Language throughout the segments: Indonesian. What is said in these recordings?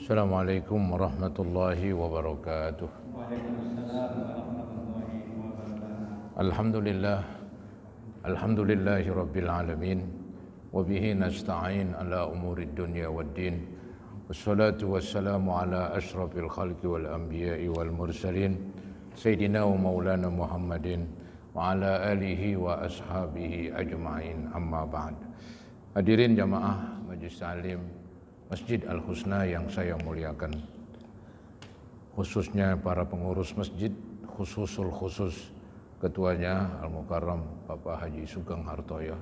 Assalamualaikum warahmatullahi wabarakatuh. Waalaikumsalam warahmatullahi wabarakatuh. Alhamdulillahi rabbil alamin. Wabihi nasta'in ala umurid dunya waddin. Wassalatu wassalamu ala ashrafil khalqi wal anbiya'i wal mursalin. Sayyidina wa maulana Muhammadin wa ala alihi wa ashabihi ajma'in, amma ba'd. Hadirin jamaah Majelis Ta'lim Masjid Al-Husna yang saya muliakan, khususnya para pengurus masjid, khususul khusus ketuanya Al-Mukarram Bapak Haji Sugeng Hartoyo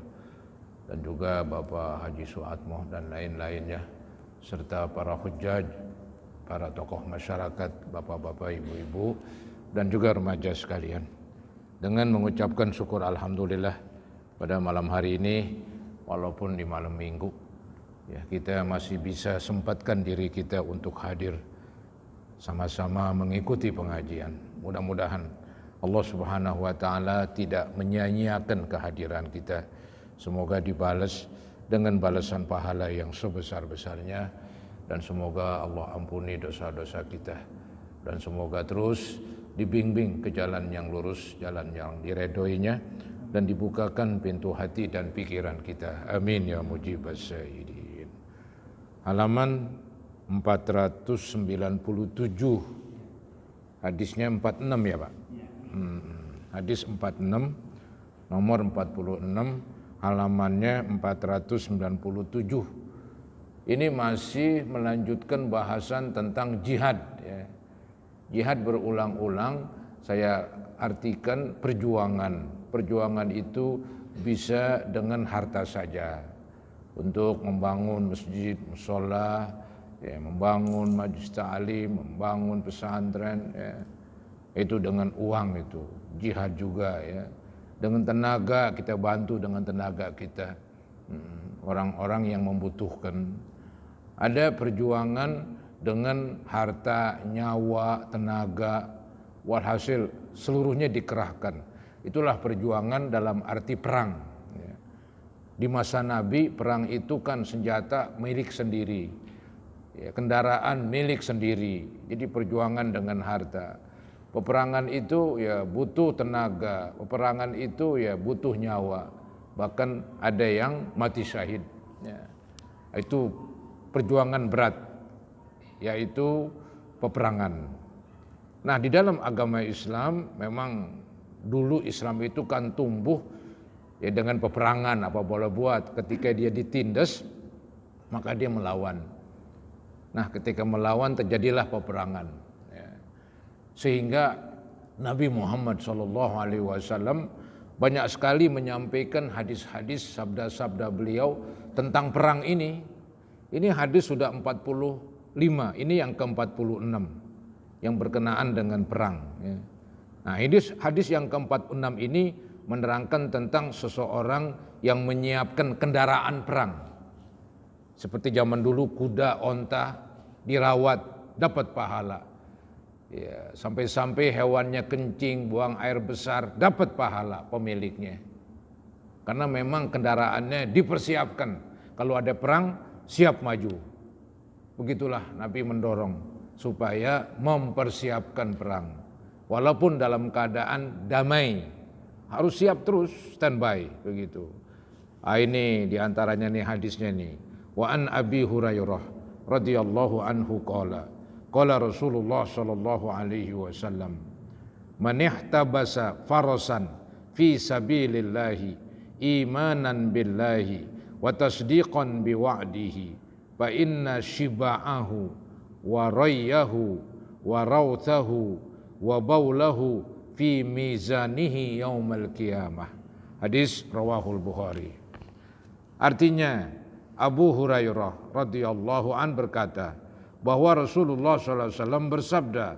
dan juga Bapak Haji Suatmo dan lain-lainnya, serta para hujjaj, para tokoh masyarakat, bapak-bapak, ibu-ibu, dan juga remaja sekalian. Dengan mengucapkan syukur alhamdulillah pada malam hari ini, walaupun di malam minggu, ya, kita masih bisa sempatkan diri kita untuk hadir sama-sama mengikuti pengajian. Mudah-mudahan Allah Subhanahu wa taala tidak menyia-nyiakan kehadiran kita. Semoga dibalas dengan balasan pahala yang sebesar-besarnya, dan semoga Allah ampuni dosa-dosa kita, dan semoga terus dibimbing ke jalan yang lurus, jalan yang diredhoinya, dan dibukakan pintu hati dan pikiran kita. Amin ya mujibas sa'idin. Halaman 497, hadisnya 46 ya Pak? Hadis 46, nomor 46, halamannya 497. Ini masih melanjutkan bahasan tentang jihad. Ya. Jihad berulang-ulang saya artikan perjuangan. Perjuangan itu bisa dengan harta saja. Untuk membangun masjid, mushola, ya, membangun majelis ta'lim, membangun pesantren, ya, itu dengan uang itu. Jihad juga, ya, dengan tenaga, kita bantu dengan tenaga kita orang-orang yang membutuhkan. Ada perjuangan dengan harta, nyawa, tenaga, walhasil seluruhnya dikerahkan. Itulah perjuangan dalam arti perang. Di masa Nabi, perang itu kan senjata milik sendiri, ya, kendaraan milik sendiri. Jadi perjuangan dengan harta. Peperangan itu ya butuh tenaga, peperangan itu ya butuh nyawa. Bahkan ada yang mati syahid. Ya. Itu perjuangan berat, yaitu peperangan. Nah, di dalam agama Islam memang dulu Islam itu kan tumbuh ya dengan peperangan, apa boleh buat. Ketika dia ditindas, maka dia melawan. Nah, ketika melawan terjadilah peperangan. Ya. Sehingga Nabi Muhammad SAW banyak sekali menyampaikan hadis-hadis, sabda-sabda beliau tentang perang ini. Ini hadis sudah 45, ini yang ke-46 yang berkenaan dengan perang. Ya. Nah, hadis yang ke-46 ini menerangkan tentang seseorang yang menyiapkan kendaraan perang. Seperti zaman dulu kuda, onta dirawat, dapat pahala. Ya, sampai-sampai hewannya kencing, buang air besar, dapat pahala pemiliknya. Karena memang kendaraannya dipersiapkan. Kalau ada perang, siap maju. Begitulah Nabi mendorong supaya mempersiapkan perang. Walaupun dalam keadaan damai, harus siap terus, standby begitu. Ini diantaranya nih hadisnya nih. Wa an Abi Hurairah radhiyallahu anhu qala Rasulullah sallallahu alaihi wasallam, man ihtabasa farasan fi sabilillahi imanan billahi wa tasdiqan biwa'dihi fa inna shiba'ahu wa rayyahu wa rawthahu wa baulahu fi mizanihi yaumal qiyamah. Hadis rawahul Bukhari. Artinya Abu Hurairah radhiyallahu an berkata bahwa Rasulullah SAW bersabda,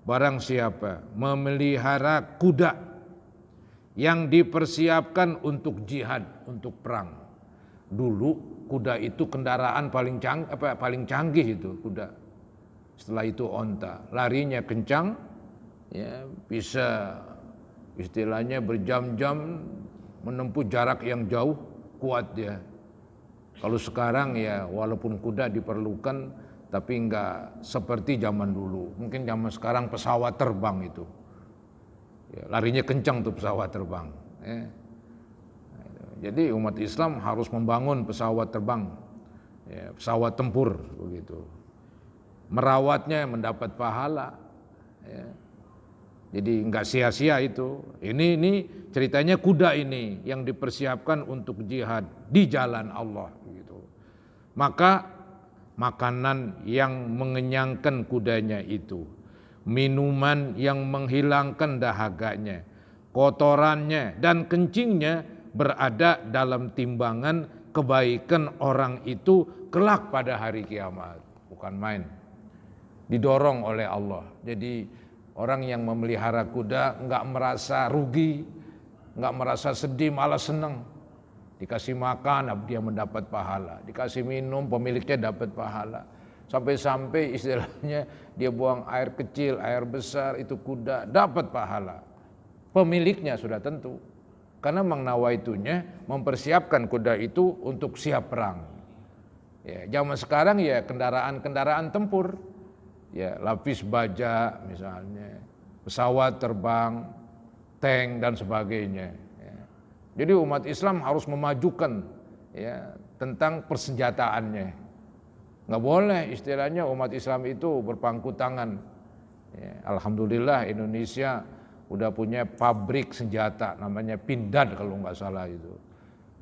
barang siapa memelihara kuda yang dipersiapkan untuk jihad, untuk perang. Dulu kuda itu kendaraan paling canggih itu kuda. Setelah itu onta, larinya kencang, ya, bisa istilahnya berjam-jam menempuh jarak yang jauh, kuat dia. Kalau sekarang ya walaupun kuda diperlukan, tapi enggak seperti zaman dulu. Mungkin zaman sekarang pesawat terbang itu. Ya, larinya kencang tuh pesawat terbang. Ya. Jadi umat Islam harus membangun pesawat terbang, ya, pesawat tempur begitu. Merawatnya mendapat pahala. Ya. Jadi enggak sia-sia itu. Ini ceritanya kuda ini yang dipersiapkan untuk jihad di jalan Allah gitu. Maka makanan yang mengenyangkan kudanya itu, minuman yang menghilangkan dahaganya, kotorannya dan kencingnya berada dalam timbangan kebaikan orang itu kelak pada hari kiamat. Bukan main. Didorong oleh Allah. Jadi orang yang memelihara kuda enggak merasa rugi, enggak merasa sedih, malah senang. Dikasih makan, dia mendapat pahala. Dikasih minum, pemiliknya dapat pahala. Sampai-sampai istilahnya dia buang air kecil, air besar, itu kuda dapat pahala. Pemiliknya sudah tentu. Karena Mang Nawaitunya mempersiapkan kuda itu untuk siap perang. Ya, zaman sekarang ya kendaraan-kendaraan tempur. Ya, lapis baja misalnya, pesawat terbang, tank dan sebagainya. Jadi umat Islam harus memajukan ya tentang persenjataannya. Nggak boleh istilahnya umat Islam itu berpangku tangan. Ya, alhamdulillah Indonesia udah punya pabrik senjata namanya Pindad kalau nggak salah itu.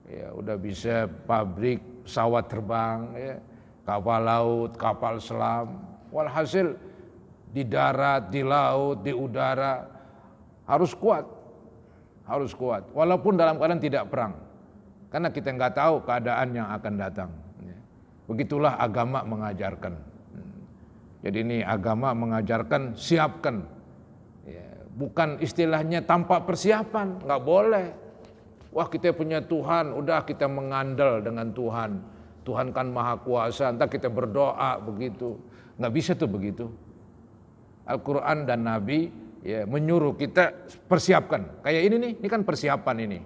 Ya, udah bisa pabrik pesawat terbang, ya, kapal laut, kapal selam. Walhasil di darat, di laut, di udara harus kuat. Harus kuat, walaupun dalam keadaan tidak perang, karena kita nggak tahu keadaan yang akan datang. Begitulah agama mengajarkan. Jadi ini agama mengajarkan siapkan, bukan istilahnya tanpa persiapan, nggak boleh. Wah kita punya Tuhan, udah kita mengandal dengan Tuhan. Tuhan kan maha kuasa, entah kita berdoa begitu, nggak bisa tuh begitu. Al-Quran dan Nabi ya menyuruh kita persiapkan. Kayak ini kan persiapan ini.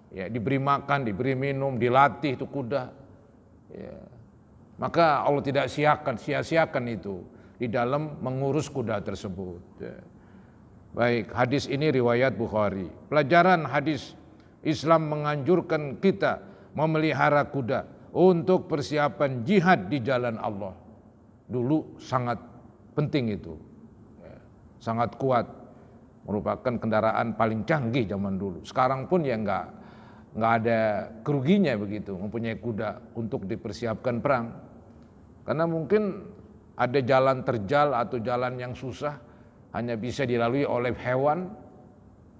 Ya, diberi makan, diberi minum, dilatih itu kuda. Ya. Maka Allah tidak sia-siakan itu di dalam mengurus kuda tersebut. Ya. Baik, hadis ini riwayat Bukhari. Pelajaran hadis, Islam menganjurkan kita memelihara kuda untuk persiapan jihad di jalan Allah. Dulu sangat penting itu. Sangat kuat, merupakan kendaraan paling canggih zaman dulu. Sekarang pun ya nggak ada keruginya begitu mempunyai kuda untuk dipersiapkan perang. Karena mungkin ada jalan terjal atau jalan yang susah hanya bisa dilalui oleh hewan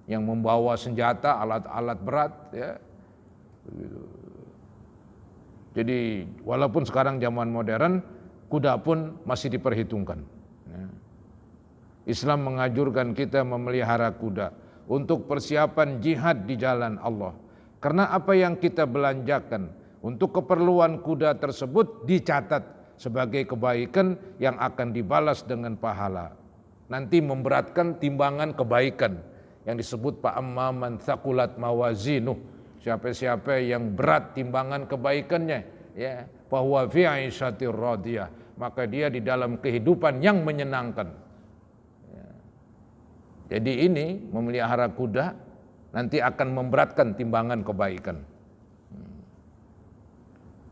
yang membawa senjata, alat-alat berat. Ya. Jadi walaupun sekarang zaman modern, kuda pun masih diperhitungkan. Ya. Islam menganjurkan kita memelihara kuda untuk persiapan jihad di jalan Allah. Karena apa yang kita belanjakan untuk keperluan kuda tersebut dicatat sebagai kebaikan yang akan dibalas dengan pahala. Nanti memberatkan timbangan kebaikan yang disebut fa'amma man thaqulat mawazinuh. Siapa-siapa yang berat timbangan kebaikannya, ya, fahuwa fi 'ishatir radiyah, maka dia di dalam kehidupan yang menyenangkan. Jadi ini memelihara kuda nanti akan memberatkan timbangan kebaikan.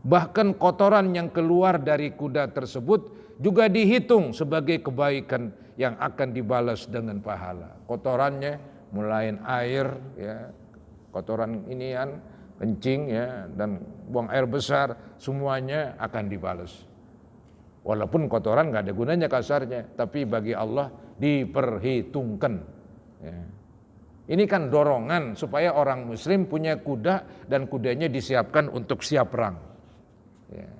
Bahkan kotoran yang keluar dari kuda tersebut juga dihitung sebagai kebaikan yang akan dibalas dengan pahala. Kotorannya mulai air, ya, kotoran inian, kencing, ya, dan buang air besar, semuanya akan dibalas. Walaupun kotoran nggak ada gunanya kasarnya, tapi bagi Allah diperhitungkan. Ya. Ini kan dorongan supaya orang muslim punya kuda dan kudanya disiapkan untuk siap perang. Ya.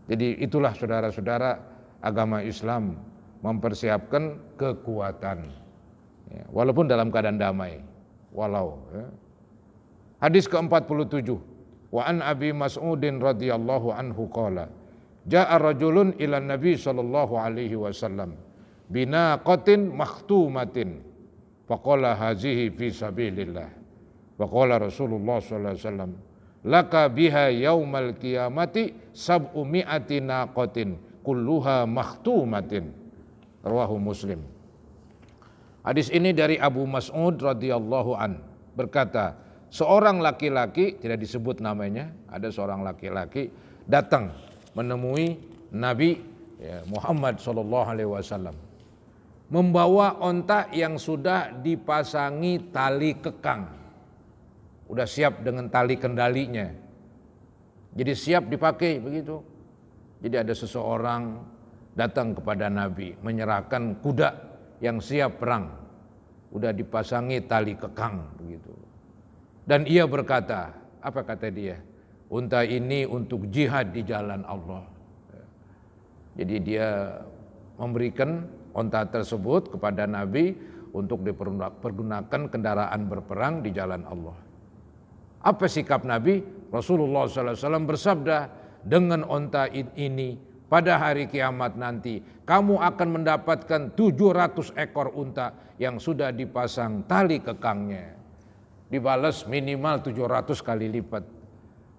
Jadi itulah saudara-saudara agama Islam mempersiapkan kekuatan. Ya. Walaupun dalam keadaan damai. Ya. Hadis ke-47. Wa an Abi Mas'udin radhiyallahu anhu qala ja'a rajulun ila Nabi sallallahu alaihi wasallam binaqatin makhtumatin faqala hazihi fi sabilillah faqala Rasulullah sallallahu alaihi wasallam laka biha yaumal qiyamati sab'u mi'ati naqatin kulluha makhtumatin. Rawahu Muslim. Hadis ini dari Abu Mas'ud radhiyallahu an berkata, seorang laki-laki, tidak disebut namanya, ada seorang laki-laki datang menemui Nabi Muhammad SAW membawa onta yang sudah dipasangi tali kekang, udah siap dengan tali kendalinya, jadi siap dipakai begitu. Jadi ada seseorang datang kepada Nabi menyerahkan kuda yang siap perang, udah dipasangi tali kekang begitu. Dan ia berkata, apa kata dia? Unta ini untuk jihad di jalan Allah. Jadi dia memberikan unta tersebut kepada Nabi untuk dipergunakan kendaraan berperang di jalan Allah. Apa sikap Nabi? Rasulullah SAW bersabda, dengan unta ini pada hari kiamat nanti kamu akan mendapatkan 700 ekor unta yang sudah dipasang tali kekangnya. Dibalas minimal 700 kali lipat.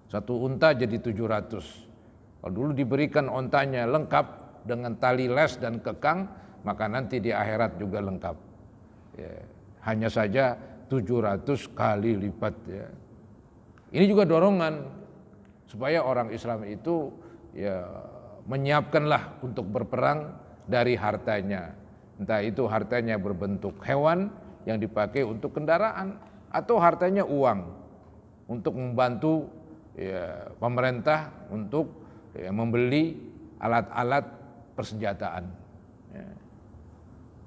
Satu unta jadi 700. Kalau dulu diberikan ontanya lengkap dengan tali les dan kekang, maka nanti di akhirat juga lengkap. Ya, hanya saja 700 kali lipat. Ya. Ini juga dorongan supaya orang Islam itu ya menyiapkanlah untuk berperang dari hartanya. Entah itu hartanya berbentuk hewan yang dipakai untuk kendaraan atau hartanya uang untuk membantu ya, pemerintah untuk ya, membeli alat-alat persenjataan. Ya.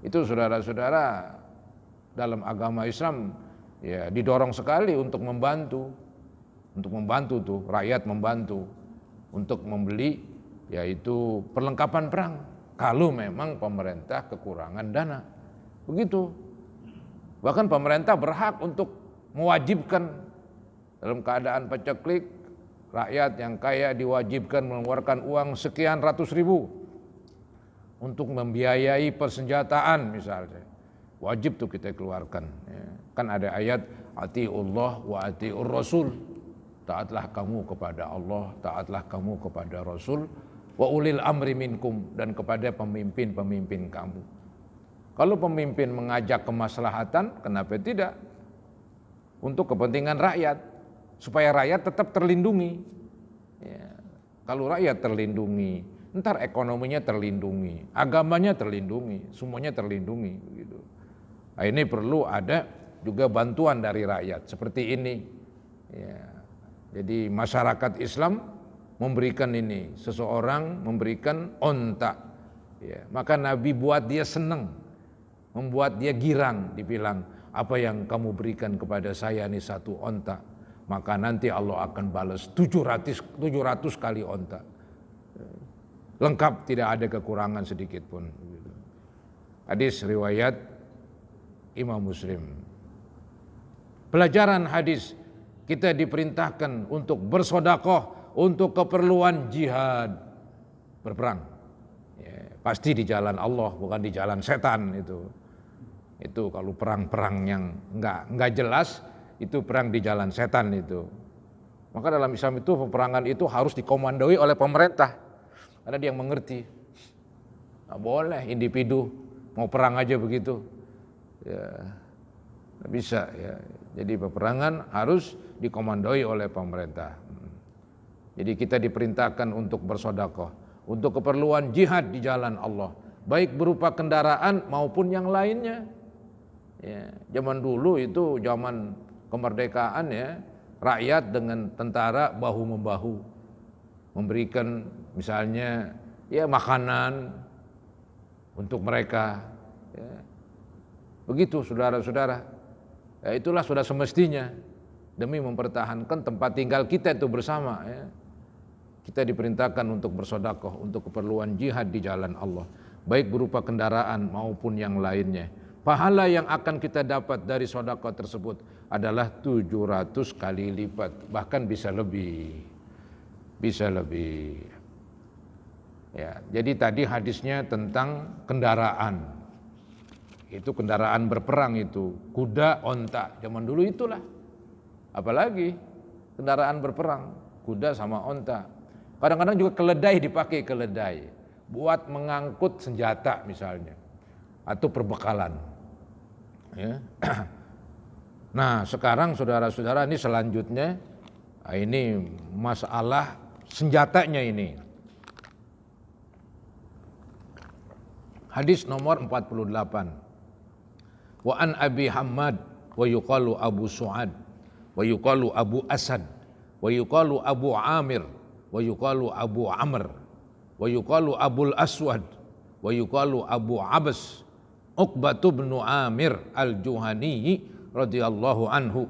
Itu saudara-saudara dalam agama Islam ya didorong sekali untuk membantu tuh rakyat, membantu untuk membeli yaitu perlengkapan perang kalau memang pemerintah kekurangan dana. Begitu. Bahkan pemerintah berhak untuk mewajibkan dalam keadaan paceklik, rakyat yang kaya diwajibkan mengeluarkan uang sekian ratus ribu untuk membiayai persenjataan misalnya. Wajib tuh kita keluarkan. Ya. Kan ada ayat atiullah wa atiur rasul. Taatlah kamu kepada Allah, taatlah kamu kepada Rasul, wa ulil amri minkum, dan kepada pemimpin-pemimpin kamu. Kalau pemimpin mengajak kemaslahatan, kenapa tidak? Untuk kepentingan rakyat, supaya rakyat tetap terlindungi. Ya. Kalau rakyat terlindungi, ntar ekonominya terlindungi, agamanya terlindungi, semuanya terlindungi. Begitu. Nah, ini perlu ada juga bantuan dari rakyat seperti ini. Ya. Jadi masyarakat Islam memberikan ini, seseorang memberikan onta, ya, maka Nabi buat dia senang, membuat dia girang, dibilang apa yang kamu berikan kepada saya ini satu onta, maka nanti Allah akan balas 700 kali onta, lengkap, tidak ada kekurangan sedikit pun. Hadis riwayat Imam Muslim. Pelajaran hadis, kita diperintahkan untuk bersedekah untuk keperluan jihad, berperang. Ya, pasti di jalan Allah, bukan di jalan setan itu. Itu kalau perang-perang yang enggak jelas, itu perang di jalan setan itu. Maka dalam Islam itu peperangan itu harus dikomandoi oleh pemerintah. Ada yang mengerti. Nggak boleh individu mau perang aja begitu. Ya, nggak bisa ya. Jadi peperangan harus dikomandoi oleh pemerintah. Jadi kita diperintahkan untuk bersedekah untuk keperluan jihad di jalan Allah, baik berupa kendaraan maupun yang lainnya. Ya, zaman dulu itu zaman kemerdekaan ya, rakyat dengan tentara bahu membahu, memberikan misalnya ya makanan untuk mereka. Ya. Begitu saudara-saudara. Ya, itulah sudah semestinya demi mempertahankan tempat tinggal kita itu bersama. Ya. Kita diperintahkan untuk bersedekah untuk keperluan jihad di jalan Allah, baik berupa kendaraan maupun yang lainnya. Pahala yang akan kita dapat dari sedekah tersebut adalah 700 kali lipat, bahkan bisa lebih. Bisa lebih. Ya, jadi tadi hadisnya tentang kendaraan. Itu kendaraan berperang itu, kuda, onta. Zaman dulu itulah. Apalagi kendaraan berperang, kuda sama onta. Kadang-kadang juga keledai dipakai, keledai. buat mengangkut senjata misalnya atau perbekalan. Ya. Nah sekarang saudara-saudara ini selanjutnya ini masalah senjatanya ini. Hadis nomor 48. Wa an Abi Hammad wa yuqalu Abu Su'ad wa yuqalu Abu Asad wa yuqalu Abu Amir wa yuqalu Abu Amr wa yuqalu Abul Aswad wa yuqalu Abu Abbas Uqbatu bin Amir al-Juhani radhiyallahu anhu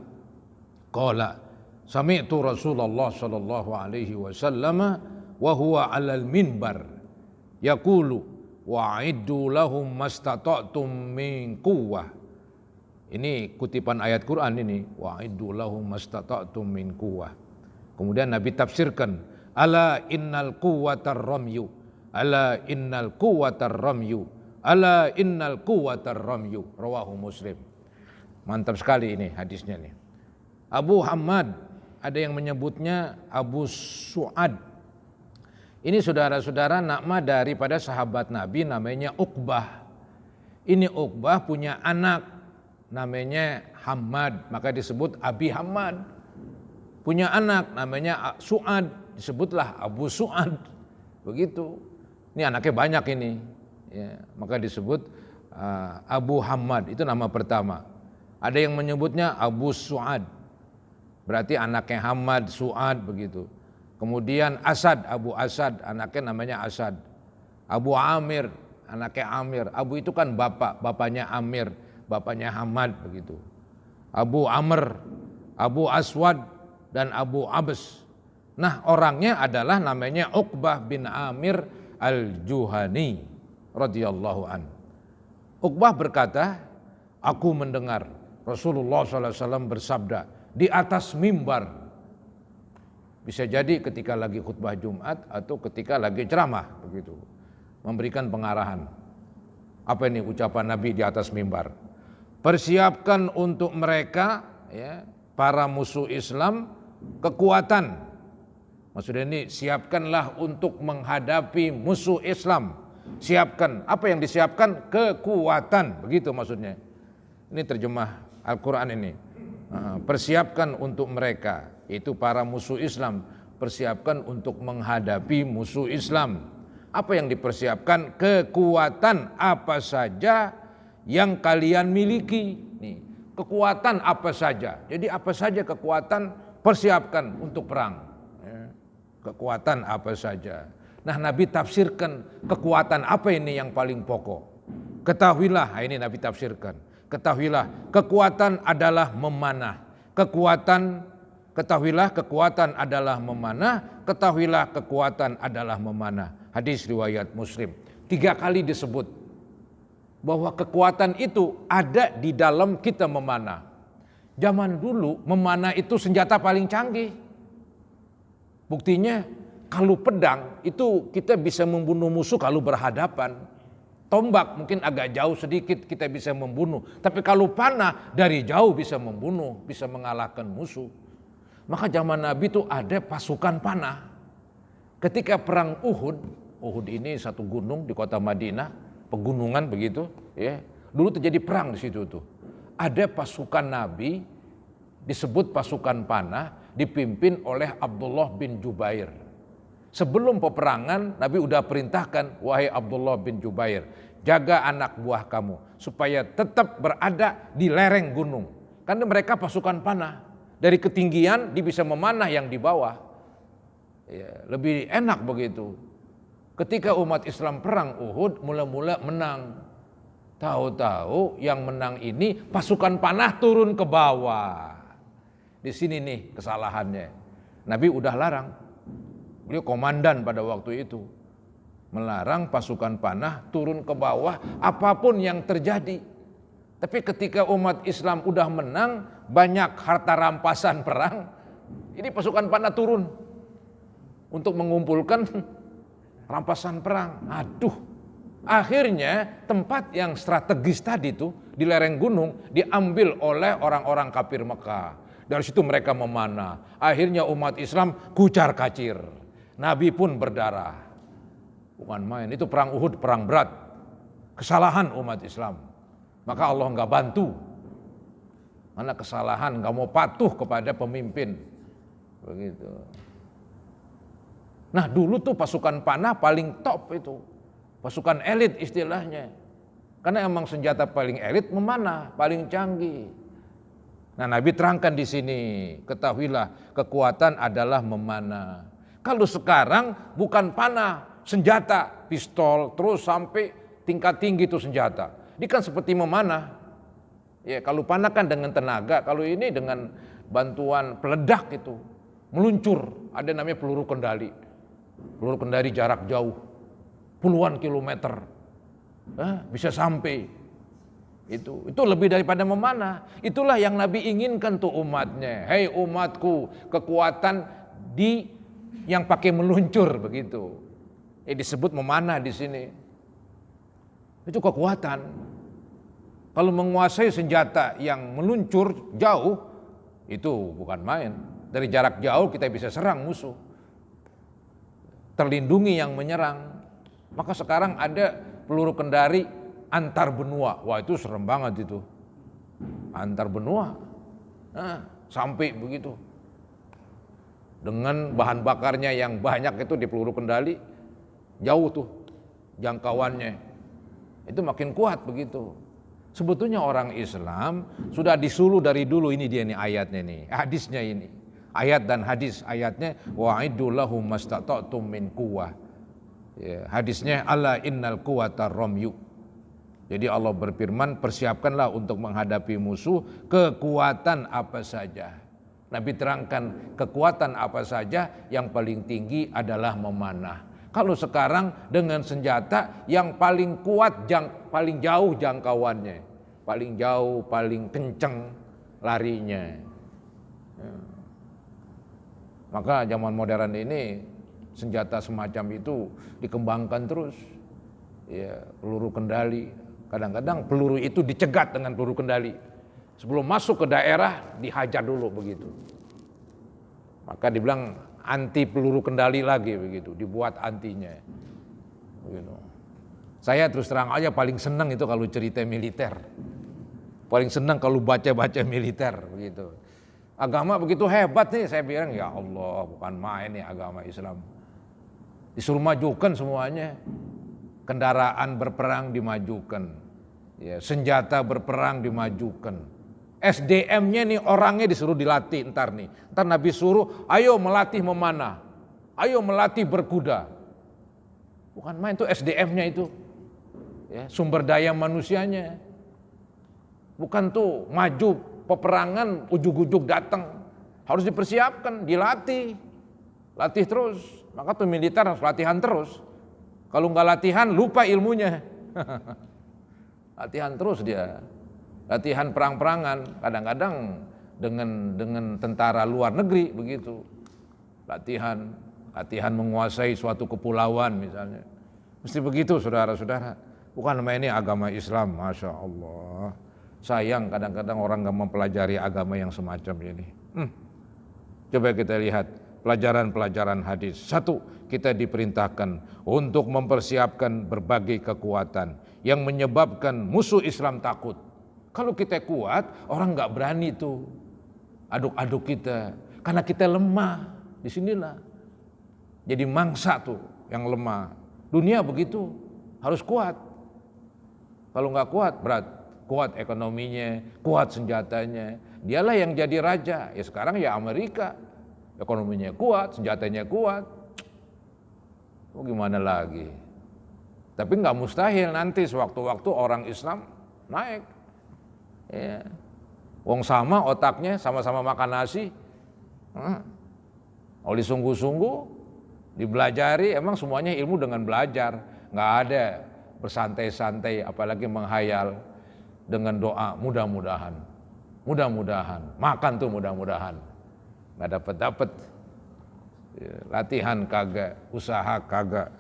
qala sami'tu Rasulullah sallallahu alaihi wasallam wa huwa 'alal minbar yaqulu wa'iddu lahum mastata'tum min quwwah. Ini kutipan ayat Quran ini, wa'iddu lahum mastata'tum min quwwah. Kemudian Nabi tafsirkan, ala innal quwwatar ramyu, ala innal quwwatar ramyu, ala innal quwwatar ramyu. Rawahu Muslim. Mantap sekali ini hadisnya nih. Abu Hammad, ada yang menyebutnya Abu Su'ad. Ini saudara-saudara nama daripada sahabat Nabi namanya Uqbah. Ini Uqbah punya anak namanya Hammad, maka disebut Abi Hammad. Punya anak namanya Su'ad, disebutlah Abu Su'ad. Begitu. Ini anaknya banyak ini. Ya, maka disebut Abu Hammad, itu nama pertama. Ada yang menyebutnya Abu Su'ad. Berarti anaknya Hammad, Su'ad begitu. Kemudian Asad, Abu Asad, anaknya namanya Asad. Abu Amir, anaknya Amir. Abu itu kan bapak, bapaknya Amir, bapaknya Hamad begitu. Abu Amr, Abu Aswad, dan Abu Abbas. Nah orangnya adalah namanya Uqbah bin Amir al-Juhani radhiyallahu an. Uqbah berkata, aku mendengar Rasulullah SAW bersabda di atas mimbar. Bisa jadi ketika lagi khutbah Jumat atau ketika lagi ceramah begitu. Memberikan pengarahan. Apa ini ucapan Nabi di atas mimbar? Persiapkan untuk mereka ya, para musuh Islam kekuatan. Maksudnya ini siapkanlah untuk menghadapi musuh Islam. Siapkan. Apa yang disiapkan? Kekuatan. Begitu maksudnya. Ini terjemah Al-Quran ini. Persiapkan untuk mereka. Itu para musuh Islam, persiapkan untuk menghadapi musuh Islam. Apa yang dipersiapkan? Kekuatan apa saja yang kalian miliki. Nih, kekuatan apa saja. Jadi apa saja kekuatan persiapkan untuk perang. Kekuatan apa saja. Nah Nabi tafsirkan kekuatan apa ini yang paling pokok. Ketahuilah, ini Nabi tafsirkan. Ketahuilah kekuatan adalah memanah. Ketahuilah kekuatan adalah memanah, ketahuilah kekuatan adalah memanah. Hadis riwayat Muslim. 3 kali disebut bahwa kekuatan itu ada di dalam kita memanah. Zaman dulu memanah itu senjata paling canggih. Buktinya kalau pedang itu kita bisa membunuh musuh kalau berhadapan. Tombak mungkin agak jauh sedikit kita bisa membunuh. Tapi kalau panah dari jauh bisa membunuh, bisa mengalahkan musuh. Maka zaman Nabi itu ada pasukan panah. Ketika perang Uhud, Uhud ini satu gunung di kota Madinah, pegunungan begitu, ya. Dulu terjadi perang di situ tuh. Ada pasukan Nabi disebut pasukan panah dipimpin oleh Abdullah bin Jubair. Sebelum peperangan Nabi udah perintahkan, wahai Abdullah bin Jubair, jaga anak buah kamu supaya tetap berada di lereng gunung. Karena mereka pasukan panah. Dari ketinggian dia bisa memanah yang di bawah. Ya, lebih enak begitu. Ketika umat Islam perang Uhud mula-mula menang. Tahu-tahu yang menang ini pasukan panah turun ke bawah. Di sini nih kesalahannya. Nabi udah larang. Beliau komandan pada waktu itu. Melarang pasukan panah turun ke bawah apapun yang terjadi. Tapi ketika umat Islam udah menang, banyak harta rampasan perang, ini pasukan panah turun untuk mengumpulkan rampasan perang. Aduh, akhirnya tempat yang strategis tadi tuh di lereng gunung diambil oleh orang-orang kafir Mekah. Dari situ mereka memanah. Akhirnya umat Islam kucar kacir. Nabi pun berdarah. Bukan main, itu perang Uhud, perang berat. Kesalahan umat Islam. Maka Allah nggak bantu. Karena kesalahan, nggak mau patuh kepada pemimpin. Begitu. Nah dulu tuh pasukan panah paling top itu. Pasukan elit istilahnya. Karena emang senjata paling elit memanah, paling canggih. Nah Nabi terangkan di sini, ketahuilah kekuatan adalah memanah. Kalau sekarang bukan panah, senjata, pistol, terus sampai tingkat tinggi itu senjata. Ini kan seperti memanah. Ya, kalau panah kan dengan tenaga, kalau ini dengan bantuan peledak itu meluncur, ada namanya peluru kendali. Peluru kendali jarak jauh, puluhan kilometer, bisa sampai. Itu lebih daripada memanah. Itulah yang Nabi inginkan tuh umatnya. Hei umatku, kekuatan di yang pakai meluncur begitu. Disebut memanah di sini. Itu kekuatan. Kalau menguasai senjata yang meluncur jauh, itu bukan main. Dari jarak jauh kita bisa serang musuh. Terlindungi yang menyerang. Maka sekarang ada peluru kendali antar benua. Wah itu serem banget itu. Antar benua. Sampai begitu. Dengan bahan bakarnya yang banyak itu di peluru kendali. Jauh tuh jangkauannya. Itu makin kuat begitu. Sebetulnya orang Islam sudah disuruh dari dulu, ini dia nih ayatnya nih, hadisnya ini. Ayat dan hadis, ayatnya wa'iddu lahum mastata'tum min quwwah. Ya, hadisnya ala innal quwwata ramyu. Jadi Allah berfirman, persiapkanlah untuk menghadapi musuh kekuatan apa saja. Nabi terangkan kekuatan apa saja, yang paling tinggi adalah memanah. Kalau sekarang dengan senjata yang paling kuat, paling jauh jangkauannya, paling jauh, paling kenceng larinya. Maka zaman modern ini senjata semacam itu dikembangkan terus. Ya, peluru kendali. Kadang-kadang peluru itu dicegat dengan peluru kendali. Sebelum masuk ke daerah dihajar dulu begitu. Maka dibilang anti peluru kendali lagi begitu, dibuat antinya. Begitu. Saya terus terang aja paling senang itu kalau cerita militer. Paling senang kalau baca-baca militer begitu. Agama begitu hebat nih, saya bilang ya Allah, bukan main nih agama Islam. Disuruh majukan semuanya. Kendaraan berperang dimajukan. Ya, senjata berperang dimajukan. SDM-nya nih orangnya disuruh dilatih ntar nih. Ntar Nabi suruh, ayo melatih memanah. Ayo melatih berkuda. Bukan main tuh SDM-nya itu. Ya, sumber daya manusianya. Bukan tuh maju peperangan ujug-ujug datang. Harus dipersiapkan, dilatih. Latih terus. Maka tuh militer harus latihan terus. Kalau nggak latihan lupa ilmunya. Latihan terus dia. Latihan perang-perangan, kadang-kadang dengan tentara luar negeri begitu. Latihan menguasai suatu kepulauan misalnya. Mesti begitu saudara-saudara. Bukan nama ini agama Islam, Masya Allah. Sayang kadang-kadang orang gak mempelajari agama yang semacam ini. Coba kita lihat pelajaran-pelajaran hadis. Satu, kita diperintahkan untuk mempersiapkan berbagai kekuatan yang menyebabkan musuh Islam takut. Kalau kita kuat, orang nggak berani tuh aduk-aduk kita, karena kita lemah. Disinilah jadi mangsa tuh yang lemah. Dunia begitu, harus kuat. Kalau nggak kuat, berat. Kuat ekonominya, kuat senjatanya. Dialah yang jadi raja. Ya sekarang ya Amerika, ekonominya kuat, senjatanya kuat. Oh gimana lagi? Tapi nggak mustahil nanti sewaktu-waktu orang Islam naik. Ya. Wong sama otaknya, sama-sama makan nasi. Oleh sungguh-sungguh dibelajari, emang semuanya ilmu dengan belajar. Nggak ada bersantai-santai, apalagi menghayal dengan doa mudah-mudahan. Mudah-mudahan, makan tuh mudah-mudahan. Nggak dapat-dapat. Ya, latihan kagak, usaha kagak.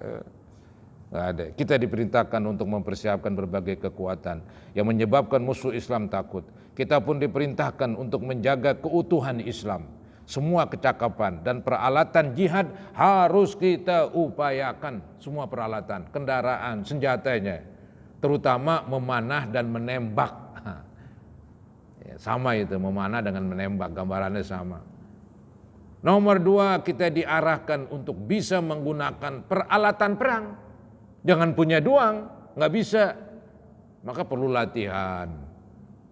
Nggak ada. Kita diperintahkan untuk mempersiapkan berbagai kekuatan yang menyebabkan musuh Islam takut. Kita pun diperintahkan untuk menjaga keutuhan Islam. semua kecakapan dan peralatan jihad harus kita upayakan, semua peralatan, kendaraan, senjatanya, terutama memanah dan menembak. Sama itu, memanah dengan menembak, gambarannya sama. Nomor 2, kita diarahkan untuk bisa menggunakan peralatan perang. Jangan punya doang, nggak bisa. Maka perlu latihan.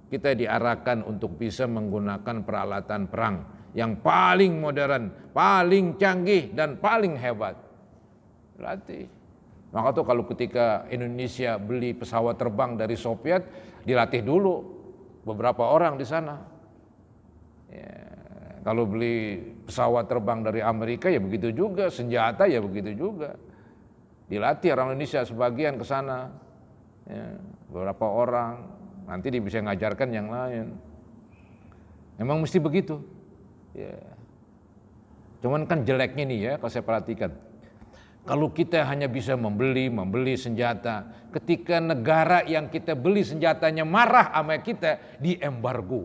Kita diarahkan untuk bisa menggunakan peralatan perang yang paling modern, paling canggih, dan paling hebat. Latih. Maka tuh kalau ketika Indonesia beli pesawat terbang dari Soviet, dilatih dulu beberapa orang di sana. Ya, kalau beli pesawat terbang dari Amerika ya begitu juga, senjata ya begitu juga. Dilatih orang Indonesia sebagian ke sana. Ya, beberapa orang, nanti dia bisa ngajarkan yang lain. Memang mesti begitu. Ya. Cuman kan jeleknya nih ya, kalau saya perhatikan. Kalau kita hanya bisa membeli senjata, ketika negara yang kita beli senjatanya marah sama kita, diembargo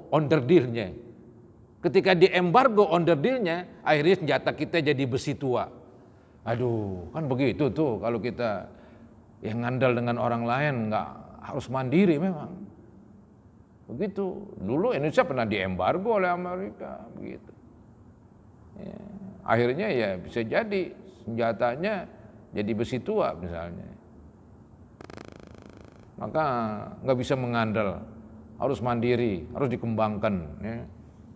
onderdealnya. Ketika diembargo onderdealnya, akhirnya senjata kita jadi besi tua. Aduh, kan begitu tuh kalau kita yang ngandal dengan orang lain, nggak harus mandiri memang. Begitu. Dulu Indonesia pernah diembargo oleh Amerika, begitu. Ya. Akhirnya ya bisa jadi senjatanya jadi besi tua misalnya. Maka nggak bisa mengandal, harus mandiri, harus dikembangkan. Ya.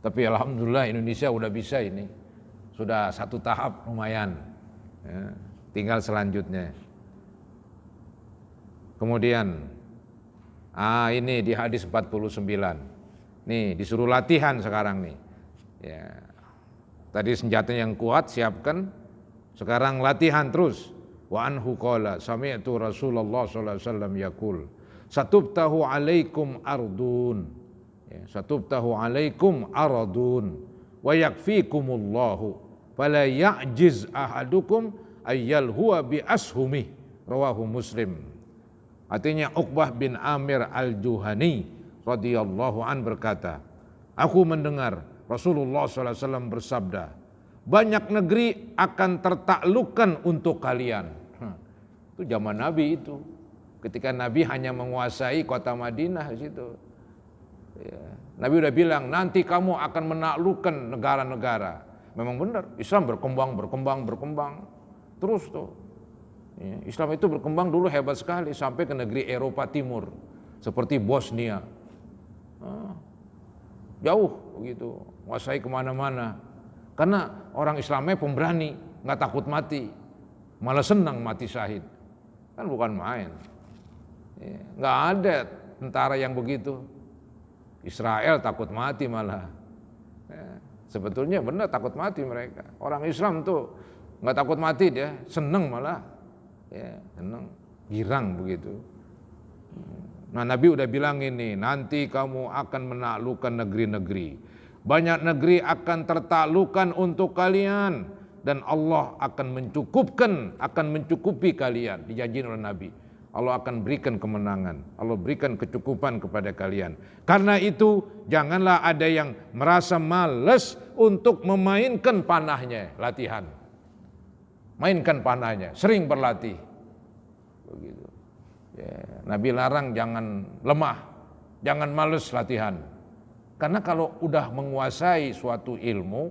Tapi alhamdulillah Indonesia udah bisa ini, sudah satu tahap lumayan. Ya. Tinggal selanjutnya. Kemudian, ini di hadis 49. Nih disuruh latihan sekarang nih. Ya. Tadi senjata yang kuat siapkan, sekarang latihan terus. Wa anhu qala sami'tu Rasulullah sallallahu alaihi wasallam yaqul satubtahu alaikum ardun. Ya, satubtahu alaikum ardun wa yakfikumullahu fala ya'jiz ahadukum ayyal huwa bi ashumi. Rawahu Muslim. Artinya Uqbah bin Amir al-Juhani radhiyallahu an berkata, aku mendengar Rasulullah SAW bersabda, banyak negeri akan tertaklukkan untuk kalian. Itu zaman Nabi itu. Ketika Nabi hanya menguasai kota Madinah di situ. Ya. Nabi udah bilang, nanti kamu akan menaklukkan negara-negara. Memang benar, Islam berkembang. Terus tuh. Ya. Islam itu berkembang dulu hebat sekali sampai ke negeri Eropa Timur. Seperti Bosnia. Jauh begitu, menguasai kemana-mana. Karena orang Islamnya pemberani, nggak takut mati, malah senang mati syahid. Kan bukan main. Nggak ada tentara yang begitu. Israel takut mati malah. Sebetulnya benar takut mati mereka. Orang Islam tuh nggak takut mati dia, senang malah. Ya, senang, girang begitu. Nah Nabi udah bilang ini, nanti kamu akan menaklukkan negeri-negeri. Banyak negeri akan tertaklukkan untuk kalian. Dan Allah akan mencukupi kalian. Dijanjikan oleh Nabi. Allah akan berikan kemenangan. Allah berikan kecukupan kepada kalian. Karena itu janganlah ada yang merasa malas untuk memainkan panahnya, latihan. Mainkan panahnya, sering berlatih. Begitu. Ya, Nabi larang jangan lemah, jangan males latihan. Karena kalau udah menguasai suatu ilmu,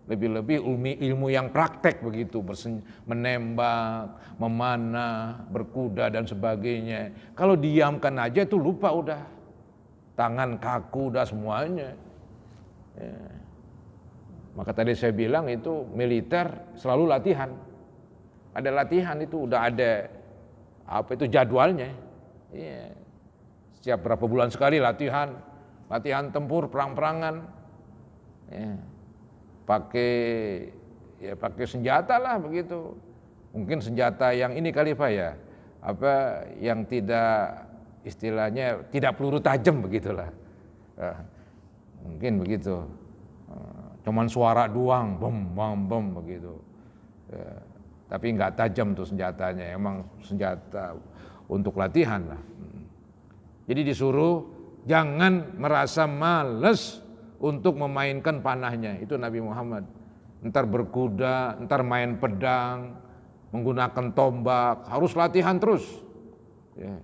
lebih-lebih ilmu yang praktek begitu, menembak, memanah, berkuda dan sebagainya. Kalau diamkan aja itu lupa udah, tangan kaku udah semuanya. Ya. Maka tadi saya bilang itu militer selalu latihan. Ada latihan itu udah ada jadwalnya. Iya. Setiap berapa bulan sekali latihan tempur, perang-perangan. Ya. Pakai senjata lah begitu. Mungkin senjata yang ini kali Pak ya. Yang tidak istilahnya tidak peluru tajam begitulah. Mungkin begitu. Cuman suara doang, bom begitu. Ya. Tapi nggak tajam tuh senjatanya, emang senjata untuk latihan lah. Jadi disuruh jangan merasa malas untuk memainkan panahnya, itu Nabi Muhammad. Ntar berkuda, ntar main pedang, menggunakan tombak, harus latihan terus. Ya.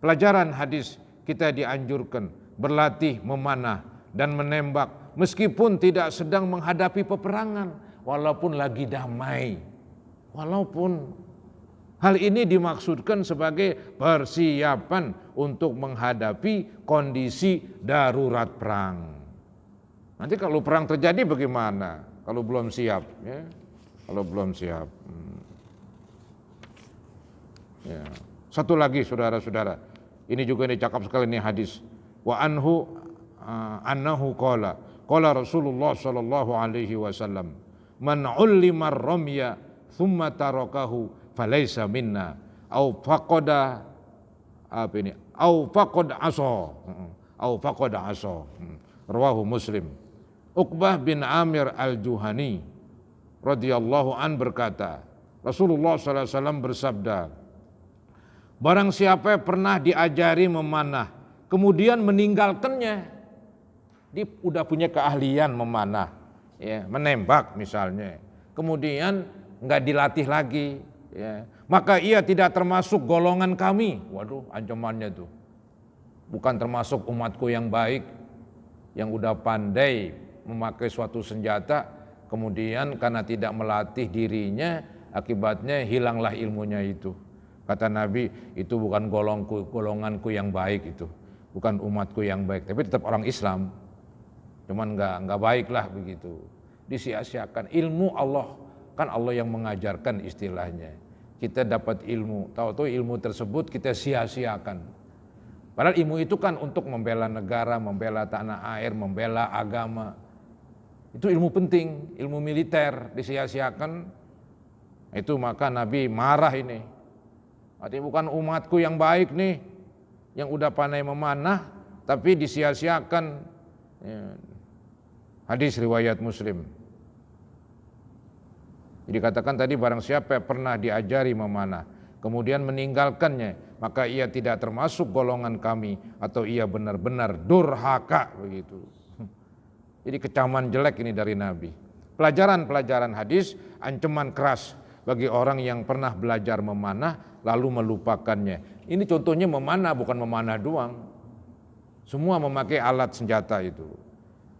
Pelajaran hadis, kita dianjurkan berlatih memanah dan menembak meskipun tidak sedang menghadapi peperangan, walaupun lagi damai. Walaupun hal ini dimaksudkan sebagai persiapan untuk menghadapi kondisi darurat perang. Nanti kalau perang terjadi bagaimana? Kalau belum siap, ya. Kalau belum siap. Ya. Satu lagi saudara-saudara, ini juga dicakap sekali nih hadis. Wa annahu qala Rasulullah sallallahu alaihi wasallam, man ullima ar-ramya thumma tarakahu falaysa minna au faqada asa. Rawahu Muslim. Uqbah bin Amir al-Juhani radhiyallahu an berkata, Rasulullah sallallahu alaihi wasallam bersabda, barang siapa yang pernah diajari memanah kemudian meninggalkannya, dia udah punya keahlian memanah, ya, menembak misalnya, kemudian nggak dilatih lagi, ya, maka ia tidak termasuk golongan kami. Waduh, ancamannya tuh, bukan termasuk umatku yang baik, yang udah pandai memakai suatu senjata, kemudian karena tidak melatih dirinya, akibatnya hilanglah ilmunya itu. Kata Nabi, itu bukan golonganku yang baik, itu bukan umatku yang baik, tapi tetap orang Islam, cuman nggak baik lah begitu, disia-siakan ilmu Allah. Kan Allah yang mengajarkan istilahnya, kita dapat ilmu, tahu-tahu ilmu tersebut kita sia-siakan. Padahal ilmu itu kan untuk membela negara, membela tanah air, membela agama. Itu ilmu penting, ilmu militer disia-siakan. Itu maka Nabi marah ini. Artinya bukan umatku yang baik nih, yang udah pandai memanah, tapi disia-siakan. Ya. Hadis riwayat Muslim. Jadi katakan tadi, barang siapa yang pernah diajari memanah, kemudian meninggalkannya, maka ia tidak termasuk golongan kami, atau ia benar-benar durhaka begitu. Jadi kecaman jelek ini dari Nabi. Pelajaran hadis, ancaman keras bagi orang yang pernah belajar memanah lalu melupakannya. Ini contohnya memanah, bukan memanah doang. Semua memakai alat senjata itu.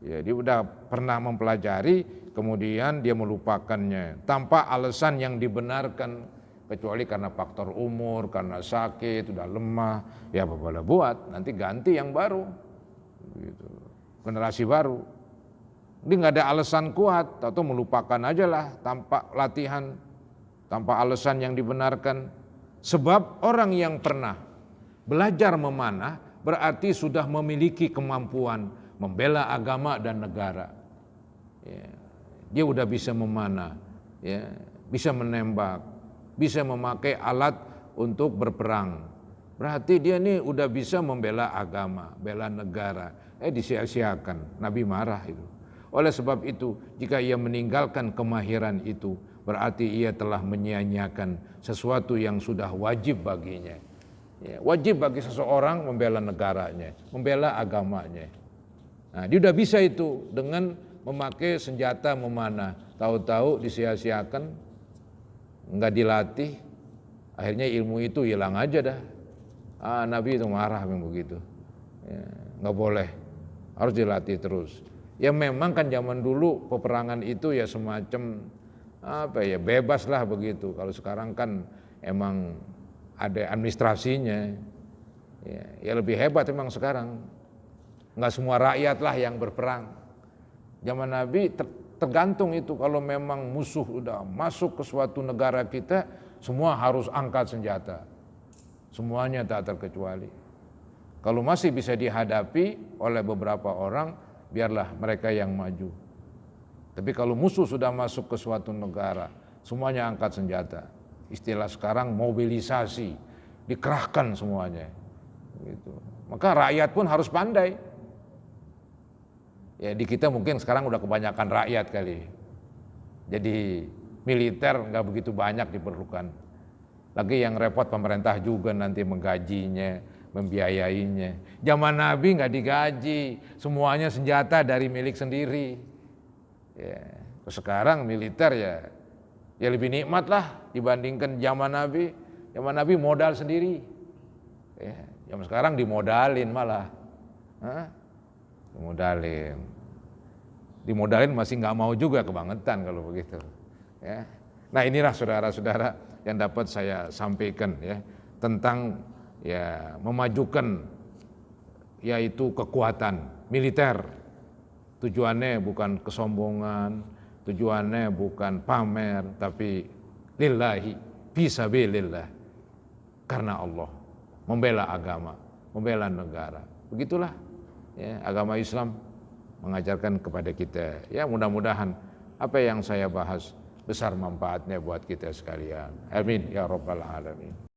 Ya, dia udah pernah mempelajari, kemudian dia melupakannya tanpa alasan yang dibenarkan, kecuali karena faktor umur, karena sakit, udah lemah, ya apa boleh buat, nanti ganti yang baru, gitu. Generasi baru. Dia nggak ada alasan kuat, atau melupakan aja lah tanpa latihan, tanpa alasan yang dibenarkan. Sebab orang yang pernah belajar memanah berarti sudah memiliki kemampuan membela agama dan negara. Ya, dia udah bisa memanah, ya, bisa menembak, bisa memakai alat untuk berperang. Berarti dia nih udah bisa membela agama, bela negara. Disia-siakan, Nabi marah itu. Oleh sebab itu, jika ia meninggalkan kemahiran itu, berarti ia telah menyia-nyiakan sesuatu yang sudah wajib baginya. Ya, wajib bagi seseorang membela negaranya, membela agamanya. Nah, dia udah bisa itu dengan memakai senjata memanah. Tahu-tahu disia-siakan, nggak dilatih, akhirnya ilmu itu hilang aja dah. Nabi itu marah memang begitu. Ya, nggak boleh, harus dilatih terus. Ya memang kan zaman dulu peperangan itu ya semacam bebas lah begitu. Kalau sekarang kan emang ada administrasinya. Ya lebih hebat memang sekarang. Nggak semua rakyat lah yang berperang. Zaman Nabi tergantung itu, kalau memang musuh udah masuk ke suatu negara kita, semua harus angkat senjata. Semuanya tak terkecuali. Kalau masih bisa dihadapi oleh beberapa orang, biarlah mereka yang maju. Tapi kalau musuh sudah masuk ke suatu negara, semuanya angkat senjata. Istilah sekarang mobilisasi, dikerahkan semuanya. Gitu. Maka rakyat pun harus pandai. Ya di kita mungkin sekarang udah kebanyakan rakyat kali. Jadi militer nggak begitu banyak diperlukan. Lagi yang repot pemerintah juga nanti menggajinya, membiayainya. Zaman Nabi nggak digaji, semuanya senjata dari milik sendiri. Ya, sekarang militer ya lebih nikmat lah dibandingkan zaman Nabi. Zaman Nabi modal sendiri. Ya, zaman sekarang dimodalin malah. Dimodalin masih nggak mau juga, kebangetan kalau begitu. Ya. Nah inilah saudara-saudara yang dapat saya sampaikan ya tentang ya memajukan yaitu kekuatan militer. Tujuannya bukan kesombongan, tujuannya bukan pamer, tapi lillahi, fisabilillah, karena Allah, membela agama, membela negara. Begitulah ya, agama Islam mengajarkan kepada kita. Ya mudah-mudahan apa yang saya bahas besar manfaatnya buat kita sekalian. Amin ya rabbal alamin.